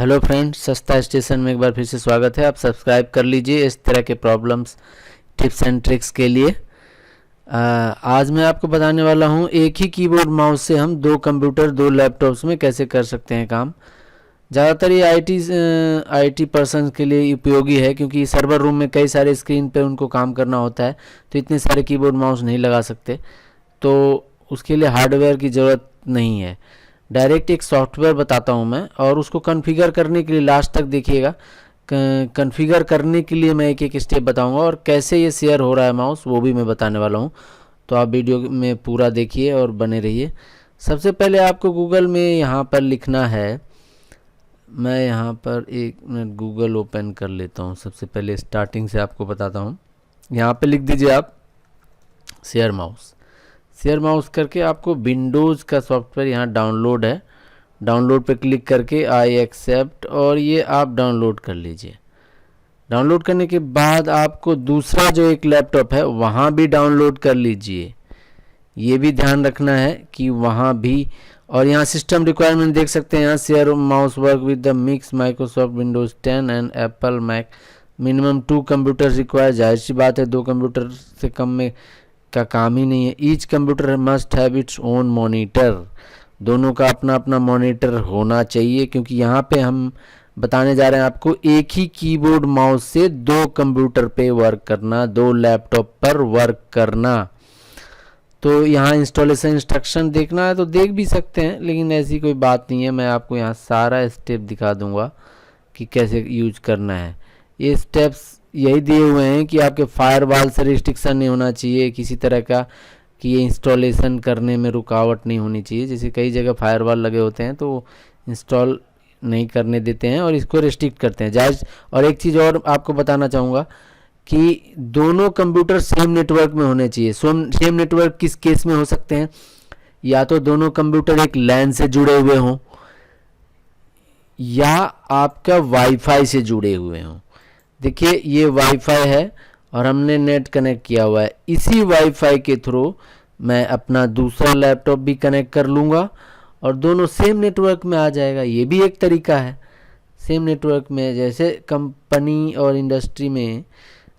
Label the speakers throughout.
Speaker 1: Hello friends, सस्ता station में एक बार फिर से स्वागत है। आप सब्सक्राइब कर लीजिए इस तरह के प्रॉब्लम्स, टिप्स एंड ट्रिक्स के लिए। आज मैं आपको बताने वाला हूं एक ही कीबोर्ड माउस से हम दो कंप्यूटर, दो लैपटॉप्स में कैसे कर सकते हैं काम। ज़्यादातर ये आईटी पर्सन के लिए उपयोगी है, क्योंकि सर्वर रूम में कई सारे स्क्रीन पे उनको काम करना होता है, तो इतने सारे कीबोर्ड माउस नहीं लगा सकते, तो उसके लिए हार्डवेयर की ज़रूरत नहीं है। डायरेक्ट एक सॉफ्टवेयर बताता हूं मैं, और उसको कॉन्फ़िगर करने के लिए लास्ट तक देखिएगा। कॉन्फ़िगर करने के लिए मैं एक एक स्टेप बताऊंगा, और कैसे ये शेयर हो रहा है माउस वो भी मैं बताने वाला हूं। तो आप वीडियो में पूरा देखिए और बने रहिए। सबसे पहले आपको गूगल में यहाँ पर लिखना है। मैं यहाँ पर एक मिनट गूगल ओपन कर लेता हूँ। सबसे पहले स्टार्टिंग से आपको बताता हूँ। यहाँ पे लिख दीजिए आप शेयर माउस। शेयर माउस करके आपको विंडोज़ का सॉफ्टवेयर यहाँ डाउनलोड है। डाउनलोड पे क्लिक करके आई एक्सेप्ट, और ये आप डाउनलोड कर लीजिए। डाउनलोड करने के बाद आपको दूसरा जो एक लैपटॉप है वहाँ भी डाउनलोड कर लीजिए। ये भी ध्यान रखना है कि वहाँ भी। और यहाँ सिस्टम रिक्वायरमेंट देख सकते हैं। यहाँ share mouse work with the mix Microsoft Windows 10 and Apple Mac, minimum 2 computer require. जाहिर सी बात है, 2 कंप्यूटर से कम में का काम ही नहीं है। Each computer must have its own monitor. दोनों का अपना अपना मॉनिटर होना चाहिए, क्योंकि यहाँ पे हम बताने जा रहे हैं आपको एक ही कीबोर्ड माउस से दो कंप्यूटर पे वर्क करना, दो लैपटॉप पर वर्क करना। तो यहाँ इंस्टॉलेशन इंस्ट्रक्शन देखना है तो देख भी सकते हैं, लेकिन ऐसी कोई बात नहीं है। मैं आपको यहाँ सारा स्टेप दिखा दूंगा कि कैसे यूज करना है। ये स्टेप्स यही दिए हुए हैं कि आपके फायरवॉल से रिस्ट्रिक्शन नहीं होना चाहिए किसी तरह का, कि ये इंस्टॉलेशन करने में रुकावट नहीं होनी चाहिए। जैसे कई जगह फायरवॉल लगे होते हैं तो इंस्टॉल नहीं करने देते हैं और इसको रिस्ट्रिक्ट करते हैं, जायज़। और एक चीज़ और आपको बताना चाहूँगा कि दोनों कंप्यूटर सेम नेटवर्क में होने चाहिए। सेम नेटवर्क किस केस में हो सकते हैं? या तो दोनों कंप्यूटर एक लैन से जुड़े हुए हों, या आपका वाईफाई से जुड़े हुए हों। देखिए, ये वाईफाई है और हमने नेट कनेक्ट किया हुआ है। इसी वाईफाई के थ्रू मैं अपना दूसरा लैपटॉप भी कनेक्ट कर लूँगा और दोनों सेम नेटवर्क में आ जाएगा। ये भी एक तरीका है। सेम नेटवर्क में, जैसे कंपनी और इंडस्ट्री में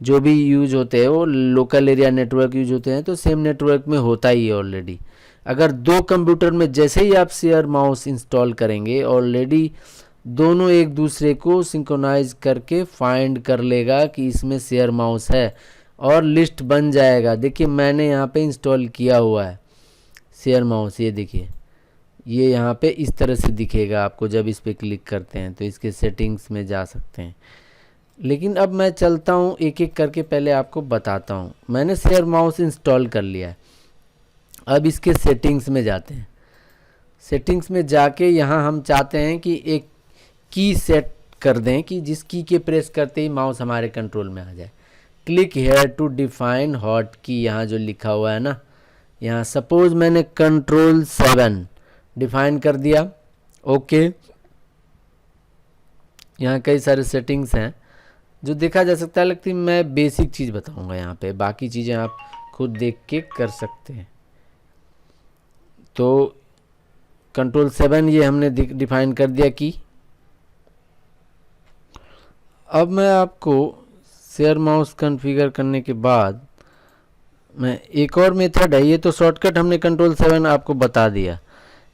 Speaker 1: जो भी यूज होते हैं वो लोकल एरिया नेटवर्क यूज होते हैं, तो सेम नेटवर्क में होता ही है ऑलरेडी। अगर दो कंप्यूटर में जैसे ही आप शेयर माउस इंस्टॉल करेंगे, ऑलरेडी दोनों एक दूसरे को सिंक्रोनाइज करके फाइंड कर लेगा कि इसमें शेयर माउस है, और लिस्ट बन जाएगा। देखिए, मैंने यहाँ पे इंस्टॉल किया हुआ है शेयर माउस। ये देखिए, ये यहाँ पे इस तरह से दिखेगा आपको जब इस पर क्लिक करते हैं। तो इसके सेटिंग्स में जा सकते हैं। लेकिन अब मैं चलता हूँ एक एक करके, पहले आपको बताता हूँ। मैंने शेयर माउस इंस्टॉल कर लिया है। अब इसके सेटिंग्स में जाते हैं। सेटिंग्स में जाके यहाँ हम चाहते हैं कि एक की सेट कर दें कि जिस की के प्रेस करते ही माउस हमारे कंट्रोल में आ जाए। Click here to define hot key, यहाँ जो लिखा हुआ है ना, यहाँ सपोज मैंने कंट्रोल 7 डिफाइन कर दिया। ओके, यहाँ कई सारे सेटिंग्स हैं जो देखा जा सकता है, लेकिन मैं बेसिक चीज़ बताऊंगा यहाँ पे। बाकी चीज़ें आप खुद देख के कर सकते हैं। तो कंट्रोल 7 ये हमने डिफाइन कर दिया की। अब मैं आपको शेयर माउस कॉन्फ़िगर करने के बाद मैं एक और मेथड है। ये तो शॉर्टकट हमने कंट्रोल 7 आपको बता दिया।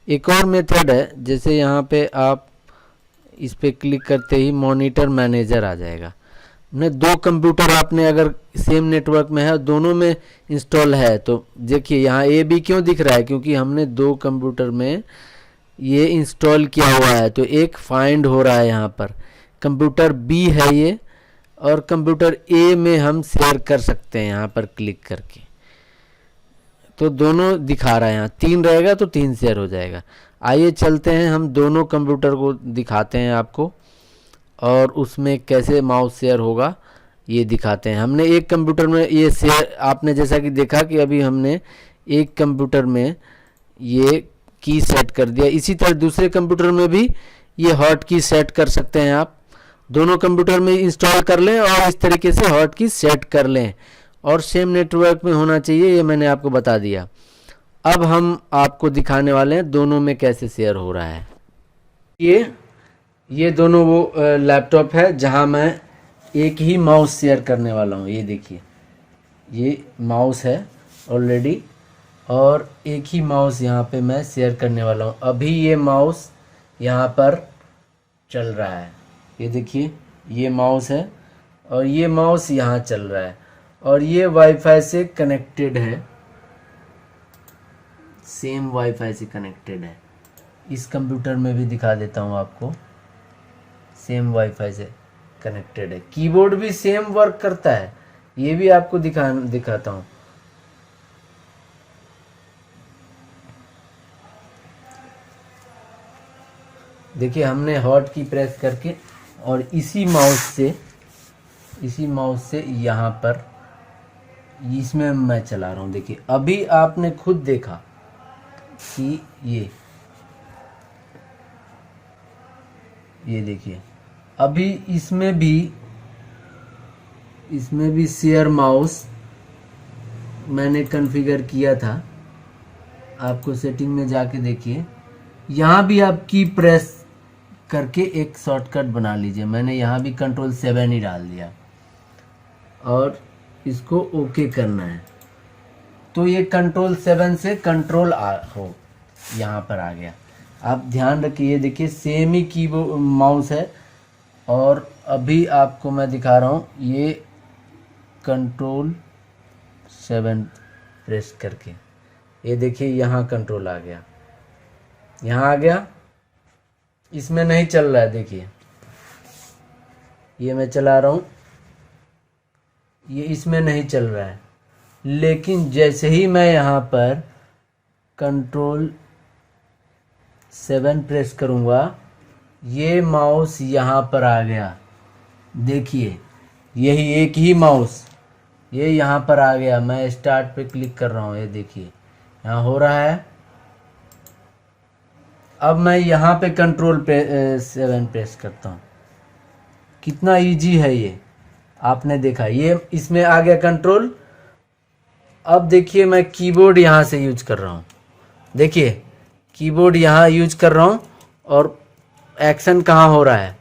Speaker 1: एक और मेथड है, जैसे यहाँ पे आप इस पे क्लिक करते ही मॉनिटर मैनेजर आ जाएगा। ने दो कंप्यूटर आपने अगर सेम नेटवर्क में है, दोनों में इंस्टॉल है, तो देखिए यहाँ ए बी क्यों दिख रहा है, क्योंकि हमने दो कंप्यूटर में ये इंस्टॉल किया हुआ है। तो एक फाइंड हो रहा है यहाँ पर, कंप्यूटर बी है ये, और कंप्यूटर ए में हम शेयर कर सकते हैं यहाँ पर क्लिक करके। तो दोनों दिखा रहा है। यहाँ 3 रहेगा तो 3 शेयर हो जाएगा। आइए चलते हैं, हम दोनों कंप्यूटर को दिखाते हैं आपको, और उसमें कैसे माउस शेयर होगा ये दिखाते हैं। हमने एक कंप्यूटर में ये शेयर, आपने जैसा कि देखा कि अभी हमने एक कंप्यूटर में ये की सेट कर दिया। इसी तरह दूसरे कंप्यूटर में भी ये हॉट की सेट कर सकते हैं। आप दोनों कंप्यूटर में इंस्टॉल कर लें और इस तरीके से हॉट की सेट कर लें, और सेम नेटवर्क में होना चाहिए, ये मैंने आपको बता दिया। अब हम आपको दिखाने वाले हैं दोनों में कैसे शेयर हो रहा है। ये ये दोनों वो लैपटॉप है जहाँ मैं एक ही माउस शेयर करने वाला हूँ। ये देखिए, ये माउस है ऑलरेडी, और एक ही माउस यहाँ पे मैं शेयर करने वाला हूँ। अभी ये माउस यहाँ पर चल रहा है, ये देखिए, ये माउस है और ये माउस यहाँ चल रहा है, और ये वाईफाई से कनेक्टेड है, सेम वाईफाई से कनेक्टेड है। इस कंप्यूटर में भी दिखा देता हूँ आपको, सेम वाईफाई से कनेक्टेड है। कीबोर्ड भी सेम वर्क करता है, ये भी आपको दिखाता हूँ। देखिए, हमने हॉट की प्रेस करके और इसी माउस से यहाँ पर इसमें मैं चला रहा हूँ। देखिए, अभी आपने खुद देखा कि ये देखिए, अभी इसमें भी शेयर माउस मैंने कॉन्फ़िगर किया था। आपको सेटिंग में जाके देखिए, यहाँ भी आप की प्रेस करके एक शॉर्टकट बना लीजिए। मैंने यहाँ भी कंट्रोल 7 ही डाल दिया और इसको ओके करना है, तो ये कंट्रोल 7 से कंट्रोल यहाँ पर आ गया। आप ध्यान रखिए, ये देखिए सेम ही कीबोर्ड माउस है, और अभी आपको मैं दिखा रहा हूँ ये कंट्रोल 7 प्रेस करके, ये देखिए यहाँ कंट्रोल आ गया, यहाँ आ गया। इसमें नहीं चल रहा है, देखिए ये मैं चला रहा हूँ, ये इसमें नहीं चल रहा है, लेकिन जैसे ही मैं यहाँ पर कंट्रोल 7 प्रेस करूँगा, ये माउस यहाँ पर आ गया। देखिए, यही एक ही माउस ये यहाँ पर आ गया। मैं स्टार्ट पे क्लिक कर रहा हूँ, ये देखिए यहाँ हो रहा है। अब मैं यहाँ पे कंट्रोल 7 प्रेस करता हूँ। कितना इजी है ये, आपने देखा, ये इसमें आ गया कंट्रोल। अब देखिए, मैं कीबोर्ड यहाँ से यूज कर रहा हूँ। देखिए, कीबोर्ड यहाँ यूज कर रहा हूँ और एक्शन कहाँ हो रहा है,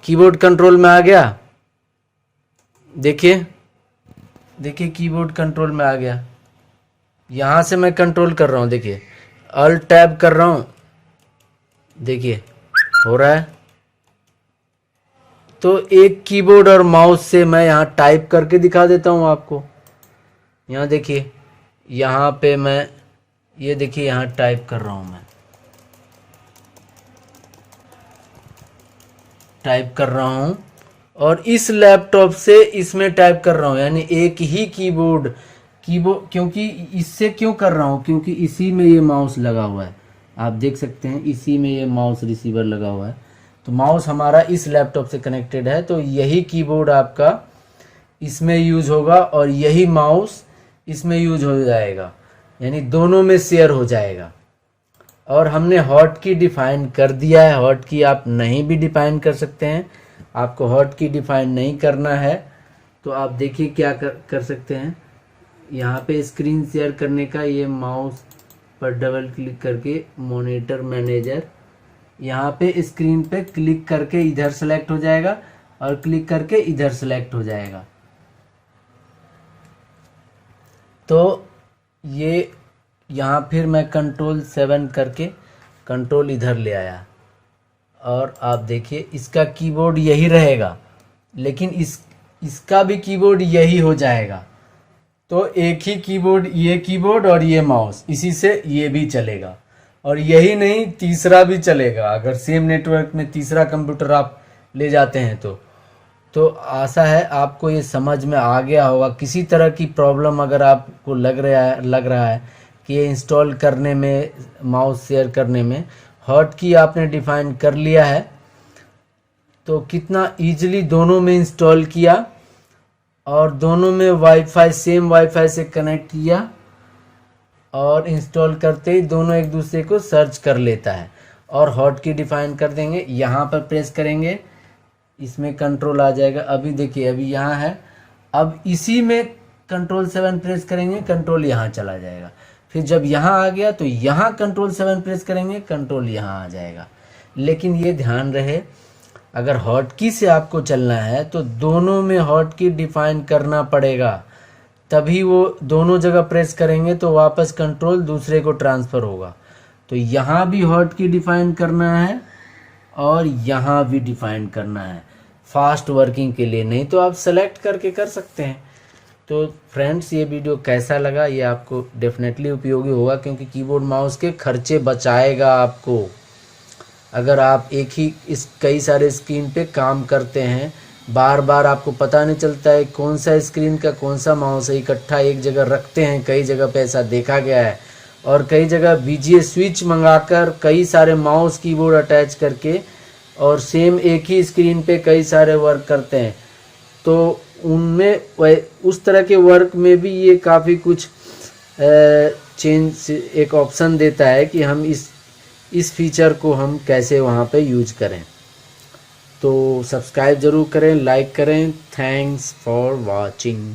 Speaker 1: कीबोर्ड कंट्रोल में आ गया। देखिए कीबोर्ड कंट्रोल में आ गया। यहाँ से मैं कंट्रोल कर रहा हूँ, देखिए अल्ट टैब कर रहा हूँ, देखिए हो रहा है। तो एक कीबोर्ड और माउस से मैं यहाँ टाइप करके दिखा देता हूँ आपको। यहाँ देखिए, यहाँ पे मैं ये देखिए यहाँ टाइप कर रहा हूँ, मैं टाइप कर रहा हूँ और इस लैपटॉप से इसमें टाइप कर रहा हूँ, यानी एक ही कीबोर्ड। क्योंकि इससे क्यों कर रहा हूँ, क्योंकि इसी में ये माउस लगा हुआ है, आप देख सकते हैं इसी में ये माउस रिसीवर लगा हुआ है। तो माउस हमारा इस लैपटॉप से कनेक्टेड है, तो यही कीबोर्ड आपका इसमें यूज होगा और यही माउस इसमें यूज हो जाएगा, यानी दोनों में शेयर हो जाएगा। और हमने हॉट की डिफाइन कर दिया है। हॉट की आप नहीं भी डिफाइन कर सकते हैं, आपको हॉट की डिफाइन नहीं करना है तो आप देखिए क्या कर सकते हैं। यहाँ पे स्क्रीन शेयर करने का, ये माउस पर डबल क्लिक करके मॉनिटर मैनेजर, यहाँ पे स्क्रीन पे क्लिक करके इधर सेलेक्ट हो जाएगा और क्लिक करके इधर सेलेक्ट हो जाएगा। तो ये यहाँ फिर मैं कंट्रोल 7 करके कंट्रोल इधर ले आया और आप देखिए इसका कीबोर्ड यही रहेगा, लेकिन इसका भी कीबोर्ड यही हो जाएगा। तो एक ही कीबोर्ड, ये कीबोर्ड और ये माउस, इसी से ये भी चलेगा। और यही नहीं, तीसरा भी चलेगा। अगर सेम नेटवर्क में तीसरा कंप्यूटर आप ले जाते हैं तो आशा है आपको ये समझ में आ गया होगा। किसी तरह की प्रॉब्लम अगर आपको लग रहा है कि ये इंस्टॉल करने में, माउस शेयर करने में, हॉट की आपने डिफाइन कर लिया है तो कितना इजीली दोनों में इंस्टॉल किया और दोनों में वाईफाई, सेम वाईफाई से कनेक्ट किया और इंस्टॉल करते ही दोनों एक दूसरे को सर्च कर लेता है। और हॉट की डिफाइन कर देंगे, यहाँ पर प्रेस करेंगे, इसमें कंट्रोल आ जाएगा। अभी देखिए, अभी यहाँ है, अब इसी में कंट्रोल 7 प्रेस करेंगे, कंट्रोल यहाँ चला जाएगा। फिर जब यहाँ आ गया तो यहाँ कंट्रोल 7 प्रेस करेंगे, कंट्रोल यहाँ आ जाएगा। लेकिन ये ध्यान रहे, अगर हॉटकी से आपको चलना है तो दोनों में हॉटकी डिफाइन करना पड़ेगा, तभी वो दोनों जगह प्रेस करेंगे तो वापस कंट्रोल दूसरे को ट्रांसफ़र होगा। तो यहाँ भी हॉटकी डिफाइन करना है और यहाँ भी डिफाइन करना है फास्ट वर्किंग के लिए, नहीं तो आप सेलेक्ट करके कर सकते हैं। तो फ्रेंड्स, ये वीडियो कैसा लगा, ये आपको डेफिनेटली उपयोगी होगा, क्योंकि कीबोर्ड माउस के खर्चे बचाएगा आपको। अगर आप एक ही इस कई सारे स्क्रीन पे काम करते हैं, बार बार आपको पता नहीं चलता है कौन सा स्क्रीन का कौन सा माउस है, इकट्ठा एक जगह रखते हैं, कई जगह पे ऐसा देखा गया है, और कई जगह बीजीए स्विच मंगाकर कई सारे माउस कीबोर्ड अटैच करके और सेम एक ही स्क्रीन पे कई सारे वर्क करते हैं। तो उनमें उस तरह के वर्क में भी ये काफ़ी कुछ चेंज एक ऑप्शन देता है कि हम इस फीचर को हम कैसे वहाँ पे यूज करें। तो सब्सक्राइब ज़रूर करें, लाइक करें। Thanks for watching.